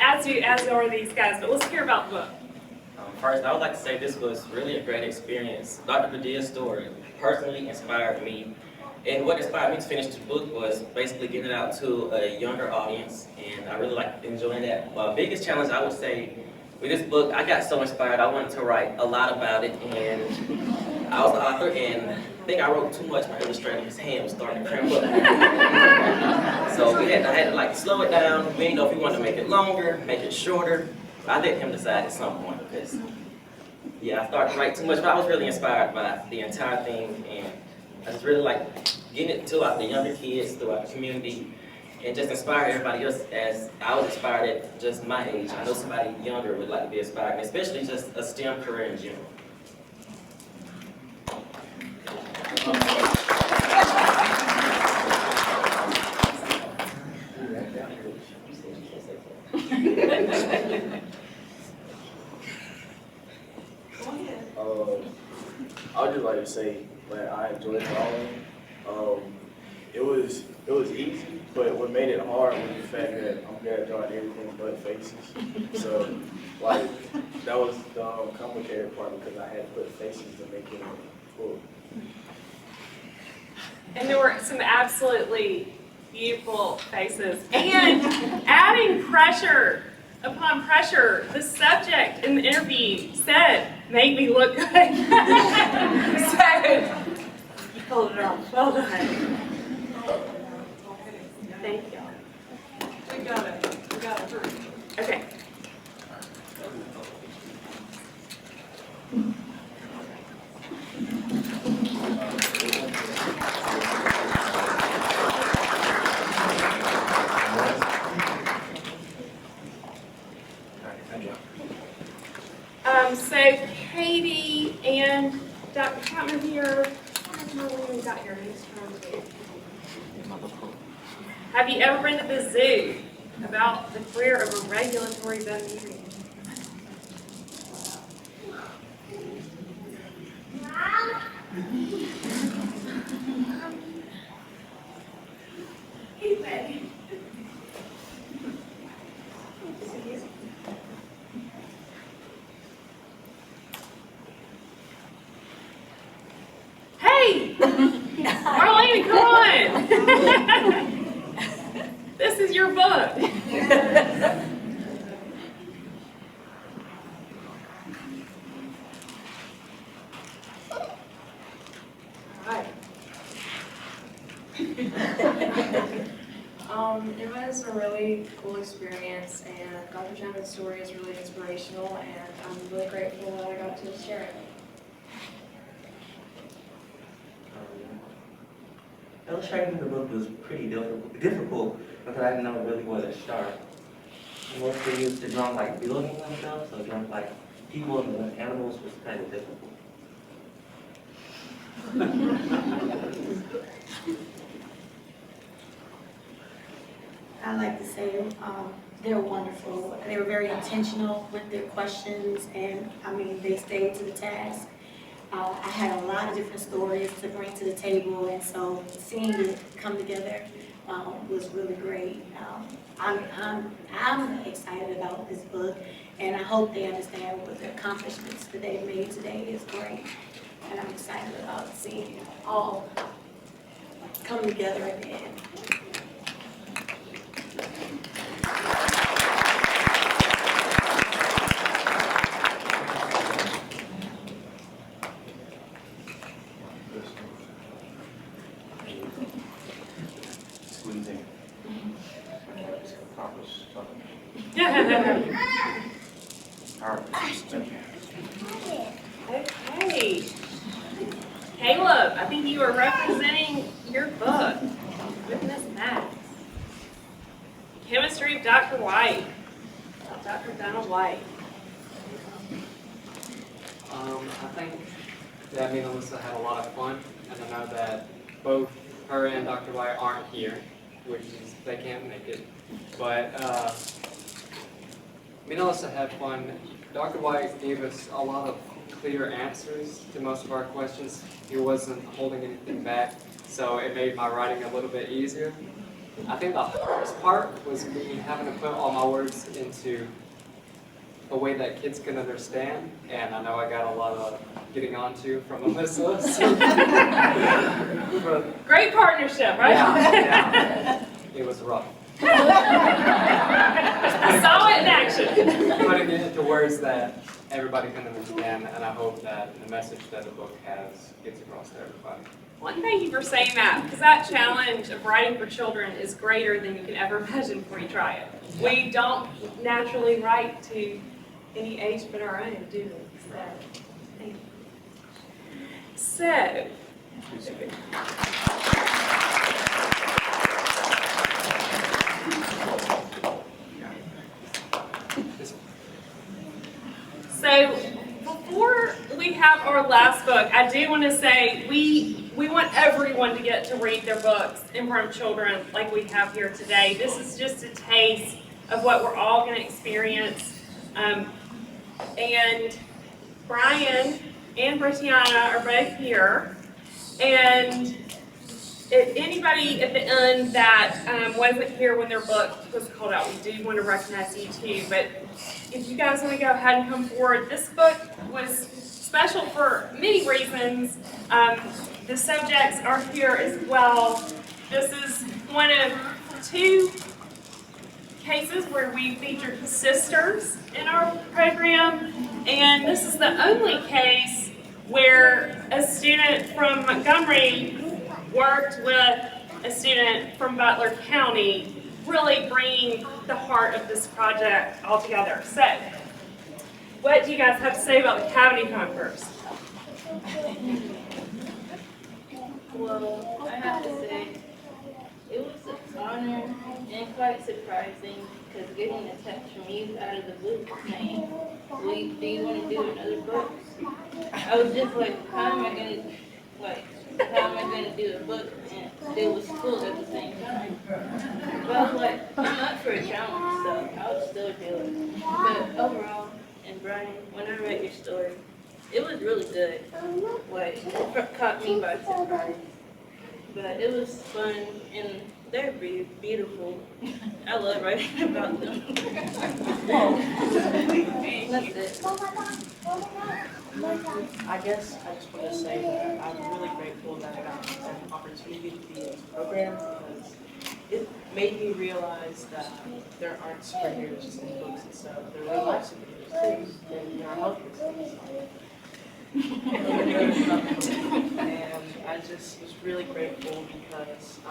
as are these guys. But let's hear about the book. First, I would like to say this was really a great experience. Dr. Redea's story personally inspired me. And what inspired me to finish the book was basically getting it out to a younger audience, and I really like enjoying that. My biggest challenge, I would say, with this book, I got so inspired, I wanted to write a lot about it, and I was the author, and I think I wrote too much. My illustrator, his hand was starting to cramp up. So I had to like slow it down. We didn't know if we wanted to make it longer, make it shorter. I let him decide at some point, because yeah, I started to write too much, but I was really inspired by the entire thing, and I just really like getting it to the younger kids, throughout the community, and just inspire everybody else as I was inspired at just my age. I know somebody younger would like to be inspired, and especially just a STEM career in general. I would just like to say that I enjoyed drawing. It was easy, but what made it hard was the fact that I'm good at drawing everything but faces. So, like, that was the complicated part because I had to put faces to make it cool. And there were some absolutely beautiful faces. And adding pressure upon pressure, the subject in the interview said, "Make me look good." So, you pulled it off. Well done. Thank you. We got it. We got it. Okay. So Katie and Dr. Chapman here. Got your names from. Have you ever been to the zoo about the career of a regulatory veterinarian? Hey, Betty. Hey! Marlene, come on! This is your book. It was a really cool experience, and Dr. Chapman's story is really inspirational, and I'm really grateful that I got to share it. Illustrating the book was pretty difficult because I didn't know really where to start. I mostly used to draw like buildings and stuff, so drawing like people and animals was kind of difficult. I like to say they're wonderful. They were very intentional with their questions, and I mean, they stayed to the task. I had a lot of different stories to bring to the table, and so seeing it come together was really great. I'm excited about this book, and I hope they understand what the accomplishments that they've made today is great. And I'm excited about seeing it all come together at the end. Squeezing. Accomplish something. All right. Okay. Caleb, I think you are representing your book. Goodness Max. Chemistry of Dr. White. Dr. Donald White. I think that me and Alyssa had a lot of fun, and I know that both her and Dr. White aren't here, which is they can't make it. But me and Alyssa had fun. Dr. White gave us a lot of clear answers to most of our questions. He wasn't holding anything back, so it made my writing a little bit easier. I think the hardest part was me having to put all my words into a way that kids can understand, and I know I got a lot of getting onto from Alyssa. But, Great partnership, right? yeah, it was rough. I saw it in action. Putting it into words that everybody can understand, and I hope that the message that the book has gets across to everybody. Well, thank you for saying that, because that challenge of writing for children is greater than you can ever imagine before you try it. We don't naturally write to any age but our own, do we? So, thank you. So, before we have our last book, I do want to say we want everyone to get to read their books in front of children like we have here today. This is just a taste of what we're all going to experience. And Brian and Brittana are both here. And if anybody at the end that wasn't here when their book was called out, we do want to recognize you too. But if you guys want to go ahead and come forward, this book was special for many reasons. The subjects are here as well. This is one of 2 cases where we featured sisters in our program, and this is the only case where a student from Montgomery worked with a student from Butler County, really bringing the heart of this project all together. So, what do you guys have to say about the cavity conquerors? Well, I have to say, it was an honor and quite surprising because getting a text from you out of the blue saying, do you want to do another book? I was just like, how am I going to do a book and deal with school at the same time? But I was like, I'm up for a challenge, so I would still do it. But overall, and Brian, when I read your story, it was really good. Like, it caught me by surprise. But it was fun, and they're beautiful. I love writing about them. That's it. I guess I just want to say that I'm really grateful that I got an opportunity to be in this program because it made me realize that there aren't superheroes just in books and stuff. There are real life superheroes too, and there are healthcare systems. And I just was really grateful because I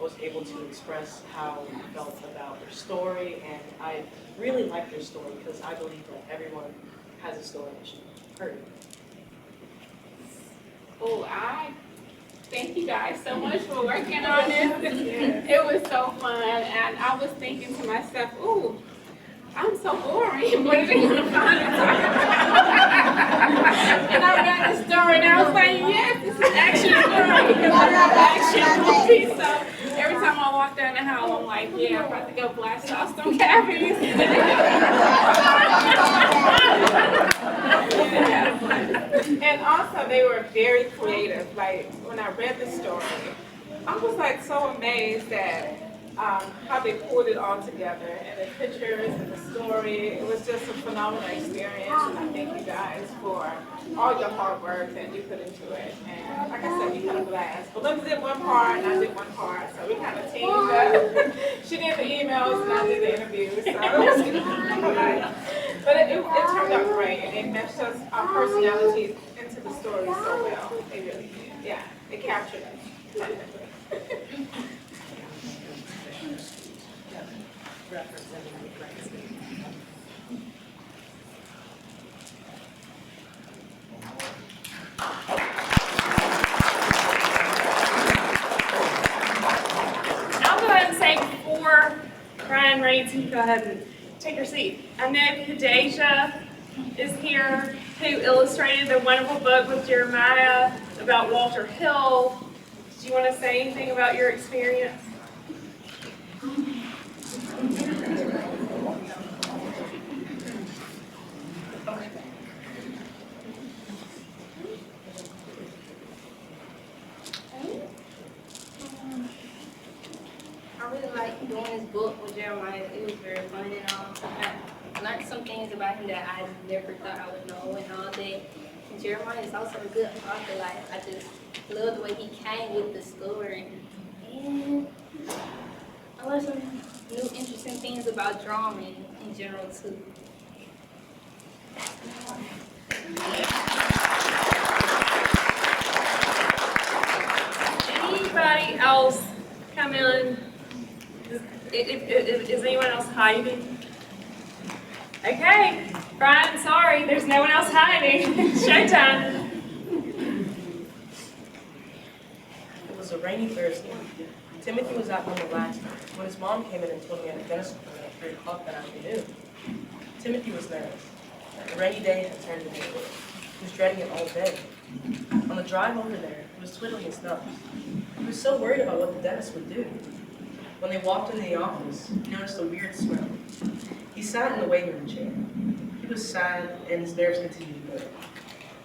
was able to express how I felt about their story, and I really like their story because I believe that everyone has a story that should be heard. Oh, I thank you guys so much for working on this. It was so fun, and I was thinking to myself, ooh, I'm so boring. What are they going to find in talking And I read the story, and I was like, yes, this is action story because I love action movies. So it Every time I walk down the hall, I'm like, yeah, I'm about to go blast off some cavities. And also, they were very creative. Like, when I read the story, I was like so amazed at how they pulled it all together, and the pictures and the story. It was just a phenomenal experience, and I thank you guys for all your hard work that you put into it. And like I said, we had a blast. Belinda did one part, and I did one part, so we kind of teamed up. She did the emails, and I did the interviews. So it was but it turned out great, and it matched us, our personalities into the story so well. They really did. Yeah, it captured us. I'll go ahead and say before Brian reads, you go ahead and take your seat. I know Kadeja is here, who illustrated the wonderful book with Jeremiah about Walter Hill. Do you want to say anything about your experience? I really like doing this book with Jeremiah. It was very fun, and I learned some things about him that I never thought I would know and all that. And Jeremiah is also a good author. Like, I just love the way he came with the story. And I learned some new interesting things about drawing in general too. Anybody else come in? Is anyone else hiding? Okay, Brian, sorry, there's no one else hiding. Showtime. It was a rainy Thursday. Timothy was at home relaxing when his mom came in and told me at a dentist appointment at 3 o'clock that afternoon. Timothy was nervous. The rainy day had turned into it. He was dreading it all day. On the drive over there, he was twiddling his thumbs. He was so worried about what the dentist would do. When they walked into the office, he noticed a weird smell. He sat in the waiting room chair. He was sad, and his nerves continued to build.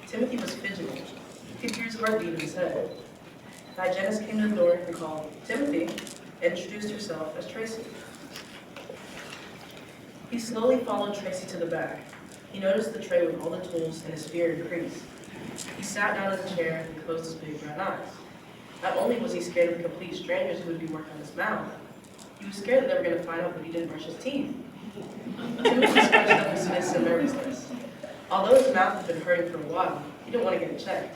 Timothy was fidgeting. He could hear his heartbeat in his head. The hygienist came to the door and called, "Timothy," and introduced herself as Tracy. He slowly followed Tracy to the back. He noticed the tray with all the tools, and his fear increased. He sat down in the chair and closed his big brown eyes. Not only was he scared of complete strangers who would be working on his mouth, he was scared that they were going to find out that he didn't brush his teeth. Timothy scratched up his fists in nervousness. Although his mouth had been hurting for a while, he didn't want to get it checked.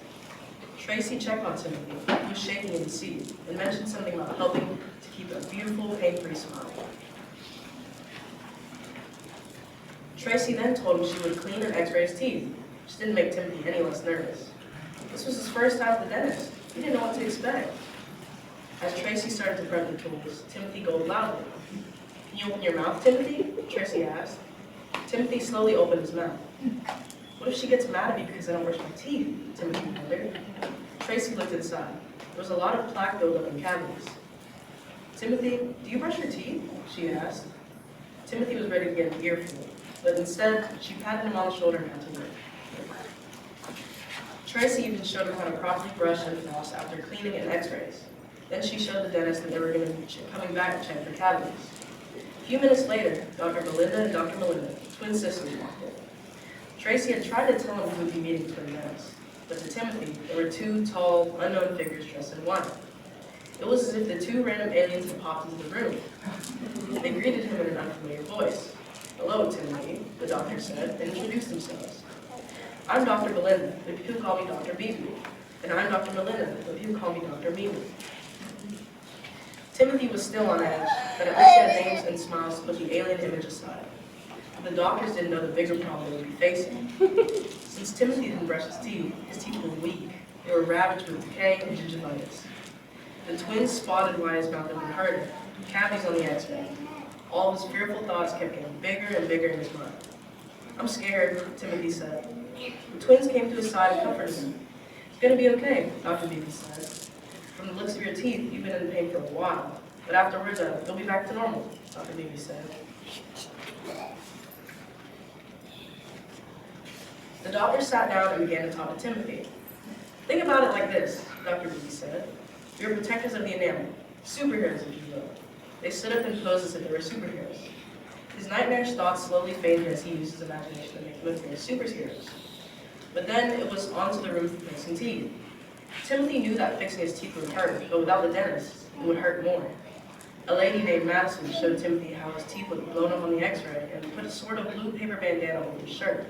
Tracy checked on Timothy, who was shaking in his seat, and mentioned something about helping to keep a beautiful, pain-free smile. Tracy then told him she would clean and x-ray his teeth, which didn't make Timothy any less nervous. This was his first time at the dentist. He didn't know what to expect. As Tracy started to prep the tools, Timothy gulped loudly. "Can you open your mouth, Timothy?" Tracy asked. Timothy slowly opened his mouth. "What if she gets mad at me because I don't brush my teeth?" Timothy wondered. Tracy looked inside. There was a lot of plaque buildup in cavities. "Timothy, do you brush your teeth?" she asked. Timothy was ready to get an earful, but instead, she patted him on the shoulder and continued. Tracy even showed him how to properly brush and floss after cleaning and x-rays. Then she showed the dentist that they were going to be coming back to check for cavities. A few minutes later, Dr. Belinda and Dr. Melinda, twin sisters, walked in. Tracy had tried to tell him he would be meeting twin dentists, but to Timothy, there were two tall, unknown figures dressed in white. It was as if the two random aliens had popped into the room. They greeted him in an unfamiliar voice. "Hello, Timothy," the doctor said, and introduced themselves. "I'm Dr. Belinda, but people call me Dr. Beebe. And I'm Dr. Melinda, but people call me Dr. Meebe." Timothy was still on edge, but at least he had names and smiles to put the alien image aside. The doctors didn't know the bigger problem they would be facing. Since Timothy didn't brush his teeth were weak. They were ravaged with decay and gingivitis. The twins spotted why his mouth had been hurting, cavities on the x-ray. All of his fearful thoughts kept getting bigger and bigger in his mind. "I'm scared," Timothy said. The twins came to his side and comforted him. "It's going to be okay," Dr. Beebe said. "From the looks of your teeth, you've been in pain for a while. but afterwards, it'll be back to normal, Dr. Beebe said. The doctor sat down and began to talk to Timothy. Think about it like this, Dr. Beebe said. You're protectors of the enamel, superheroes if you will. They stood up and posed as if they were superheroes. His nightmarish thoughts slowly faded as he used his imagination to make them appear as superheroes. But then it was on to the room for fixing teeth. Timothy knew that fixing his teeth would hurt, but without the dentist, it would hurt more. A lady named Madison showed Timothy how his teeth would blown up on the x-ray and put a sort of blue paper bandana over his shirt.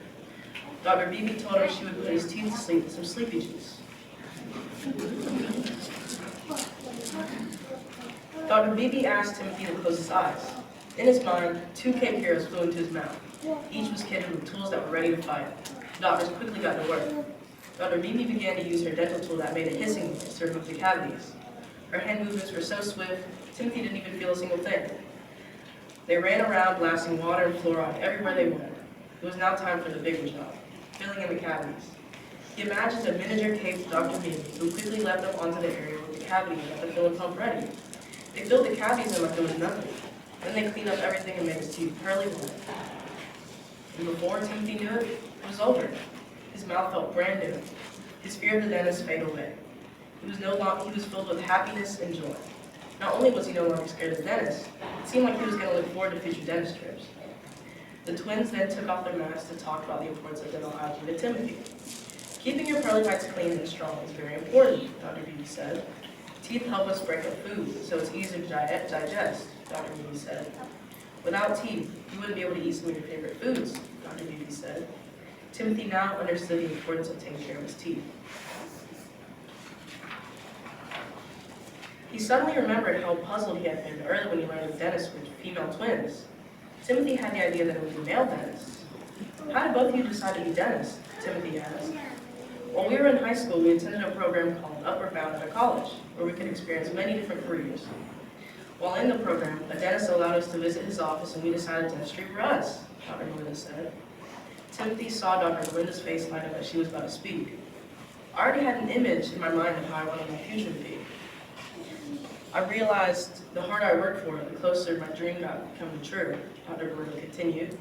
Dr. Beebe told him she would put his teeth to sleep with some sleepy juice. Dr. Beebe asked Timothy to close his eyes. In his mind, 2 Cape Heroes flew into his mouth. Each was kitted with tools that were ready to fight. The doctors quickly got to work. Dr. Beebe began to use her dental tool that made a hissing noise to remove the cavities. Her hand movements were so swift, Timothy didn't even feel a single thing. They ran around blasting water and fluoride everywhere they went. It was now time for the bigger job, filling in the cavities. He imagined a miniature caped Dr. Beebe who quickly led them onto the area with the cavity and got the filling pump ready. They filled the cavities in like there was nothing. Then they cleaned up everything and made his teeth pearly white. And before Timothy knew it, it was over. His mouth felt brand new. His fear of the dentist faded away. He was filled with happiness and joy. Not only was he no longer scared of the dentist, it seemed like he was going to look forward to future dentist trips. The twins then took off their masks to talk about the importance of dental hygiene to Timothy. Keeping your pearly whites clean and strong is very important, Dr. Beebe said. Teeth help us break up food, so it's easier to digest, Dr. Beebe said. Without teeth, you wouldn't be able to eat some of your favorite foods, Dr. Beebe said. Timothy now understood the importance of taking care of his teeth. He suddenly remembered how puzzled he had been early when he learned the dentist were female twins. Timothy had the idea that it would be male dentists. How did both of you decide to be dentists? Timothy asked. While we were in high school, we attended a program called Upward Bound at a college, where we could experience many different careers. While in the program, a dentist allowed us to visit his office, and we decided dentistry for us, Dr. Melinda said. Timothy saw Dr. Melinda's face light up as she was about to speak. I already had an image in my mind of how I wanted my future to be. I realized the harder I worked for it, the closer my dream got becoming true, Dr. Melinda continued.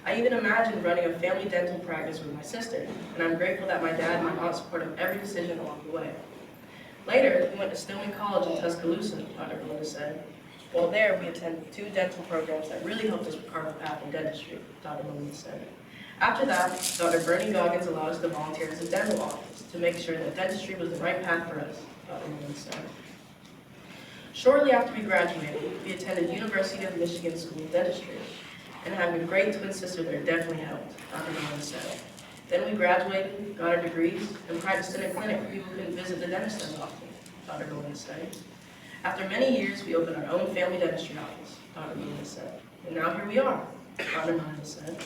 I even imagined running a family dental practice with my sister, and I'm grateful that my dad and my aunt supported every decision along the way. Later, we went to Stillman College in Tuscaloosa, Dr. Melinda said. While there, we attended 2 dental programs that really helped us carve a path in dentistry, Dr. Melinda said. After that, Dr. Bernie Goggins allowed us to volunteer as a dental office to make sure that dentistry was the right path for us, Dr. Melinda said. Shortly after we graduated, we attended University of Michigan School of Dentistry, and having a great twin sister there definitely helped, Dr. Melinda said. Then we graduated, got our degrees, and practiced in a clinic where people couldn't visit the dentist as often, Dr. Melinda said. After many years, we opened our own family dentistry office, Dr. Melinda said. And now here we are, Dr. Melinda said.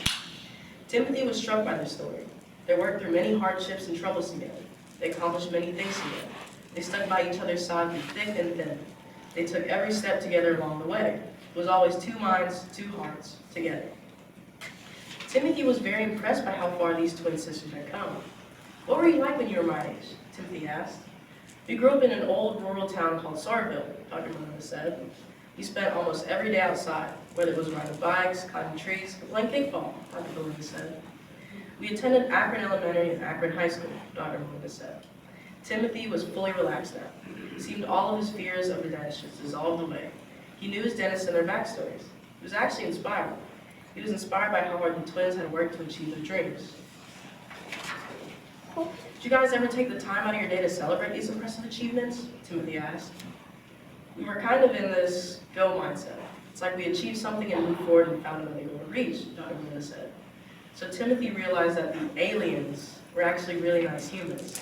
Timothy was struck by this story. They worked through many hardships and troubles together. They accomplished many things together. They stuck by each other's side through thick and thin. They took every step together along the way. It was always 2 minds, 2 hearts, together. Timothy was very impressed by how far these twin sisters had come. What were you like when you were my age? Timothy asked. We grew up in an old rural town called Saurville, Dr. Melinda said. We spent almost every day outside, whether it was riding bikes, climbing trees, or playing kickball, Dr. Melinda said. We attended Akron Elementary and Akron High School, Dr. Melinda said. Timothy was fully relaxed now. It seemed all of his fears of the dentist just dissolved away. He knew his dentists and their backstories. He was actually inspired. He was inspired by how hard the twins had worked to achieve their dreams. Did you guys ever take the time out of your day to celebrate these impressive achievements? Timothy asked. We were kind of in this go mindset. It's like we achieved something and moved forward and found another goal to reach, Dr. Melinda said. So Timothy realized that the aliens were actually really nice humans.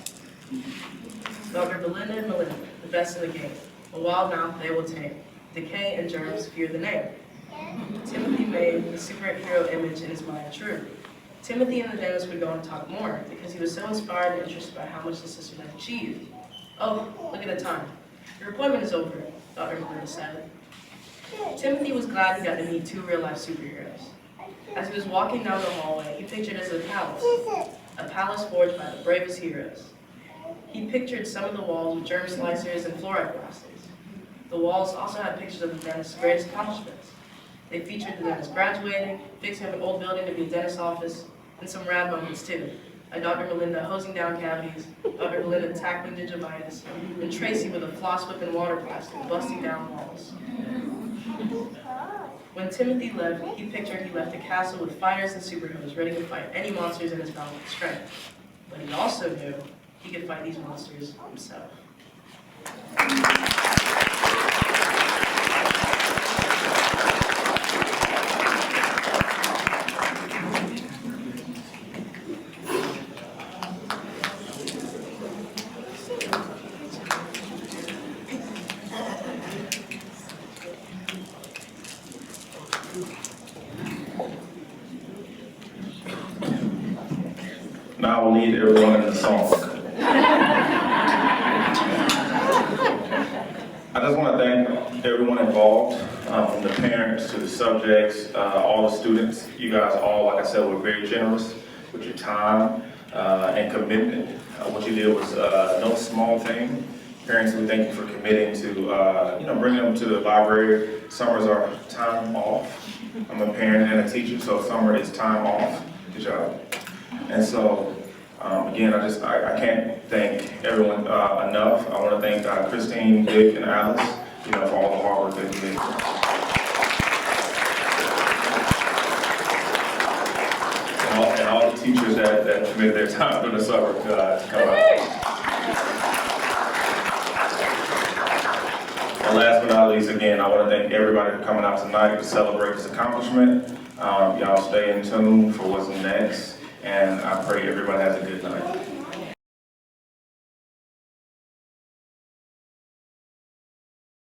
Dr. Belinda and Melinda, the best in the game. A wild mouth they will tame. Decay and germs fear the name. Timothy made the superhero image in his mind true. Timothy and the dentist would go on to talk more because he was so inspired and interested by how much the sisters had achieved. Oh, look at the time. Your appointment is over, Dr. Melinda said. Timothy was glad he got to meet 2 real-life superheroes. As he was walking down the hallway, he pictured it as a palace forged by the bravest heroes. He pictured some of the walls with germ slicers and fluoride blasters. The walls also had pictures of the dentist's greatest accomplishments. They featured the dentist graduating, fixing up an old building to be a dentist's office, and some rad moments too, like Dr. Melinda hosing down cavities, Dr. Melinda tackling gingivitis, and Tracy with a floss whip and water blasting, busting down walls. When Timothy left, he pictured he left a castle with fighters and superheroes ready to fight any monsters in his boundless strength. But he also knew he could fight these monsters himself. Now I will lead everyone in the song. I just want to thank everyone involved, from the parents to the subjects, all the students. You guys all, like I said, were very generous with your time and commitment. What you did was no small thing. Parents, we thank you for committing to, bringing them to the library. Summers are time off. I'm a parent and a teacher, so summer is time off. Good job. And so, again, I can't thank everyone enough. I want to thank Christine, Dick, and Alice, for all the hard work that you did. And all the teachers that committed their time for the summer to come out. And last but not least, again, I want to thank everybody for coming out tonight to celebrate this accomplishment. Y'all stay in tune for what's next. And I pray everybody has a good night.